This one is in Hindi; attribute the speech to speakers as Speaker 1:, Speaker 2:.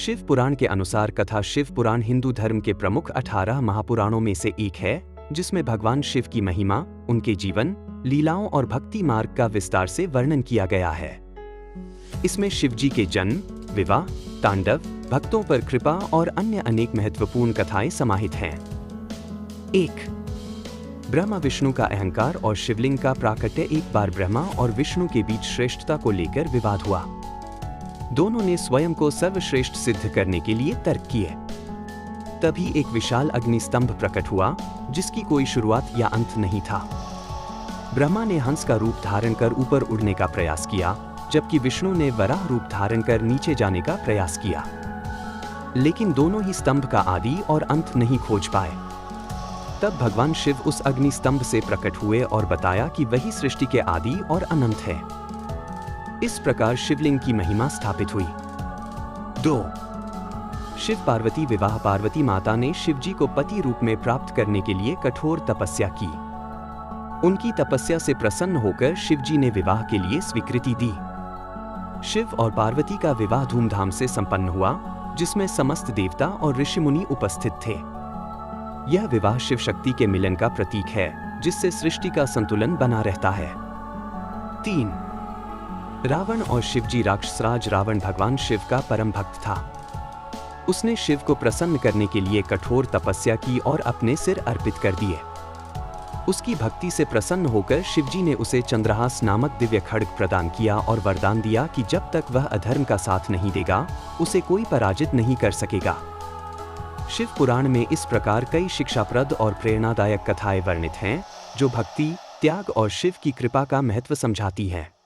Speaker 1: शिव पुराण के अनुसार कथा शिव पुराण हिंदू धर्म के प्रमुख 18 महापुराणों में से एक है, जिसमें भगवान शिव की महिमा, उनके जीवन, लीलाओं और भक्ति मार्ग का विस्तार से वर्णन किया गया है। इसमें शिव जी के जन्म, विवाह, तांडव, भक्तों पर कृपा और अन्य अनेक महत्वपूर्ण कथाएं समाहित हैं। 1. ब्रह्मा विष्णु का अहंकार और शिवलिंग का प्राकट्य। एक बार ब्रह्मा और विष्णु के बीच श्रेष्ठता को लेकर विवाद हुआ। दोनों ने स्वयं को सर्वश्रेष्ठ सिद्ध करने के लिए तर्क किए। तभी एक विशाल अग्निस्तंभ प्रकट हुआ, जिसकी कोई शुरुआत या अंत नहीं था। ब्रह्मा ने हंस का रूप धारण कर ऊपर उड़ने का प्रयास किया, जबकि विष्णु ने वराह रूप धारण कर नीचे जाने का प्रयास किया। लेकिन दोनों ही स्तंभ का आदि और अंत नहीं खोज पाए। तब भगवान शिव उस अग्नि स्तंभ से प्रकट हुए और बताया कि वही सृष्टि के आदि और अनंत है। इस प्रकार शिवलिंग की महिमा स्थापित हुई। 2. शिव पार्वती विवाह। पार्वती माता ने शिवजी को पति रूप में प्राप्त करने के लिए कठोर तपस्या की। उनकी तपस्या से प्रसन्न होकर शिवजी ने विवाह के लिए स्वीकृति दी। शिव और पार्वती का विवाह धूमधाम से संपन्न हुआ, जिसमें समस्त देवता और ऋषि मुनि उपस्थित थे। यह विवाह शिव शक्ति के मिलन का प्रतीक है, जिससे सृष्टि का संतुलन बना रहता है। 3. रावण और शिवजी। राक्षसराज रावण भगवान शिव का परम भक्त था। उसने शिव को प्रसन्न करने के लिए कठोर तपस्या की और अपने सिर अर्पित कर दिए। उसकी भक्ति से प्रसन्न होकर शिवजी ने उसे चंद्रहास नामक दिव्य खड्ग प्रदान किया और वरदान दिया कि जब तक वह अधर्म का साथ नहीं देगा, उसे कोई पराजित नहीं कर सकेगा। शिव पुराण में इस प्रकार कई शिक्षाप्रद और प्रेरणादायक कथाएं वर्णित हैं, जो भक्ति, त्याग और शिव की कृपा का महत्व समझाती हैं।